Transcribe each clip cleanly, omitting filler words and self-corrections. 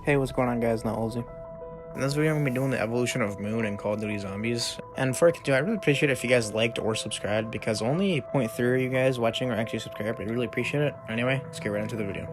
Hey, what's going on, guys? Not Ozzy. In this video, I'm going to be doing the evolution of Moon and Call of Duty Zombies. And before I continue, I'd really appreciate it if you guys liked or subscribed, because only 0.3 of you guys watching are actually subscribed. I'd really appreciate it. Anyway, let's get right into the video.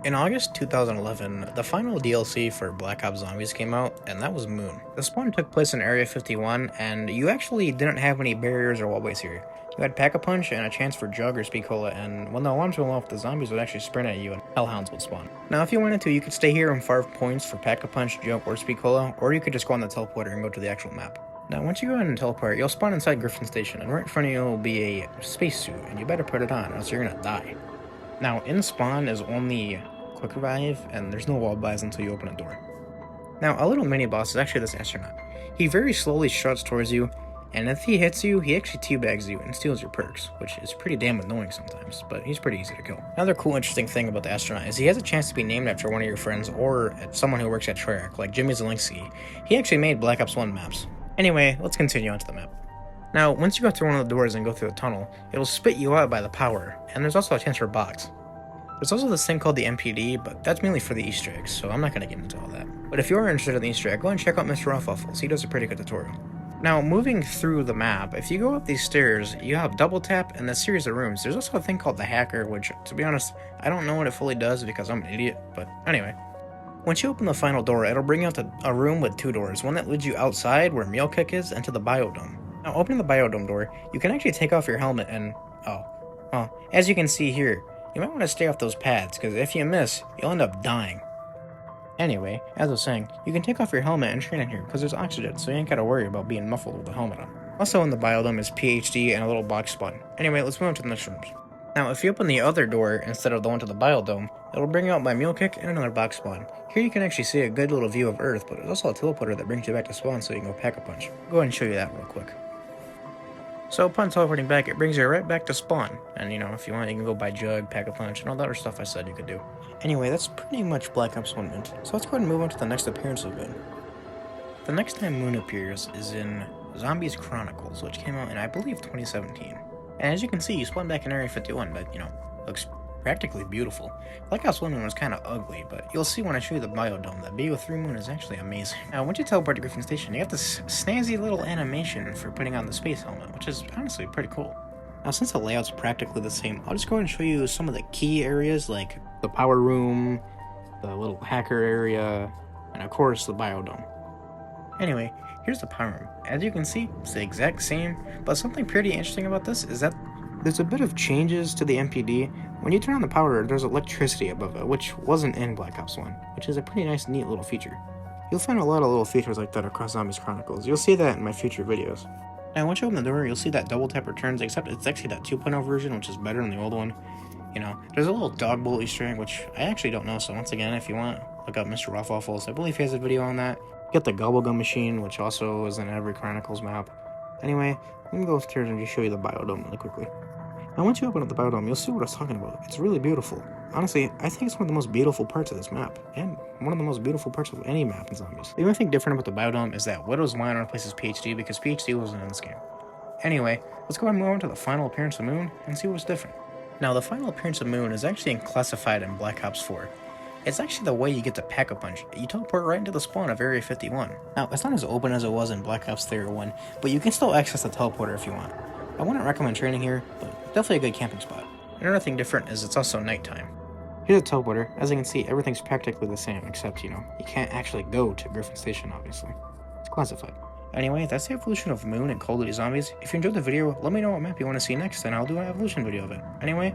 In August 2011, the final DLC for Black Ops Zombies came out, and that was Moon. The spawn took place in Area 51, and you actually didn't have any barriers or wallways here. You had Pack-a-Punch and a chance for Jug or Speed Cola, and when the alarms went off, the zombies would actually sprint at you and Hellhounds would spawn. Now, if you wanted to, you could stay here and farm points for Pack-a-Punch, Jug, or Speed Cola, or you could just go on the teleporter and go to the actual map. Now, once you go ahead and teleport, you'll spawn inside Griffin Station, and right in front of you will be a spacesuit, and you better put it on, or else you're gonna die. Now, in spawn is only quick revive, and there's no wall buys until you open a door. Now, a little mini-boss is actually this astronaut. He very slowly struts towards you, and if he hits you, he actually teabags you and steals your perks, which is pretty damn annoying sometimes, but he's pretty easy to kill. Another cool interesting thing about the astronaut is he has a chance to be named after one of your friends or someone who works at Treyarch, like Jimmy Zielinski. He actually made Black Ops 1 maps. Anyway, let's continue on to the map. Now, once you go through one of the doors and go through the tunnel, it'll spit you out by the power, and there's also a chance for box. There's also this thing called the MPD, but that's mainly for the Easter eggs, so I'm not going to get into all that. But if you are interested in the Easter egg, go and check out Mr. Ruffles. He does a pretty good tutorial. Now, moving through the map, if you go up these stairs, you have double tap and a series of rooms. There's also a thing called the hacker, which, to be honest, I don't know what it fully does because I'm an idiot, but anyway. Once you open the final door, it'll bring you out to a room with two doors, one that leads you outside where Meal Kick is and to the Biodome. Now, opening the Biodome door, you can actually take off your helmet and, as you can see here, you might want to stay off those pads, because if you miss, you'll end up dying. Anyway, as I was saying, you can take off your helmet and train in here, because there's oxygen, so you ain't gotta worry about being muffled with the helmet on. Also in the Biodome is PhD and a little box spawn. Anyway, let's move on to the next rooms. Now, if you open the other door instead of the one to the Biodome, it'll bring you out my Meal Kick and another box spawn. Here you can actually see a good little view of Earth, but there's also a teleporter that brings you back to spawn so you can go Pack-a-Punch. Go ahead and show you that real quick. So upon teleporting back, it brings you right back to spawn. And if you want, you can go buy Jug, Pack-a-Punch, and all that other stuff I said you could do. Anyway, that's pretty much Black Ops 1 Moon. So let's go ahead and move on to the next appearance of Moon. The next time Moon appears is in Zombies Chronicles, which came out in, I believe, 2017. And as you can see, you spawn back in Area 51, but, looks practically beautiful. Black Ops 1 Moon was kind of ugly, but you'll see when I show you the Biodome that BO3 Moon is actually amazing. Now, once you teleport to Griffin Station, you have this snazzy little animation for putting on the space helmet, which is honestly pretty cool. Now, since the layout's practically the same, I'll just go ahead and show you some of the key areas, like the power room, the little hacker area, and of course, the Biodome. Anyway, here's the power room. As you can see, it's the exact same, but something pretty interesting about this is that there's a bit of changes to the MPD. When you turn on the power, there's electricity above it, which wasn't in Black Ops 1, which is a pretty nice, neat little feature. You'll find a lot of little features like that across Zombies Chronicles. You'll see that in my future videos. Now, once you open the door, you'll see that double tap returns, except it's actually that 2.0 version, which is better than the old one. There's a little dog bowl Easter egg, which I actually don't know, so once again, if you want, look up Mr. Ruffles. I believe he has a video on that. Get the Gobblegum machine, which also is in every Chronicles map. Anyway, let me go upstairs and just show you the Biodome really quickly. Now, once you open up the Biodome, you'll see what I was talking about. It's really beautiful. Honestly, I think it's one of the most beautiful parts of this map, and one of the most beautiful parts of any map in Zombies. The only thing different about the Biodome is that Widow's line replaces PhD because PhD wasn't in this game. Anyway, let's go ahead and move on to the final appearance of Moon and see what's different. Now, the final appearance of Moon is actually classified in Black Ops 4. It's actually the way you get to Pack-a-Punch. You teleport right into the spawn of Area 51. Now, it's not as open as it was in Black Ops 3 or 1, but you can still access the teleporter if you want. I wouldn't recommend training here, but definitely a good camping spot. Another thing different is it's also nighttime. Here's a teleporter. As you can see, everything's practically the same, except, you can't actually go to Griffin Station, obviously. It's classified. Anyway, that's the evolution of Moon and Call of Duty Zombies. If you enjoyed the video, let me know what map you want to see next, and I'll do an evolution video of it. Anyway,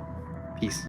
peace.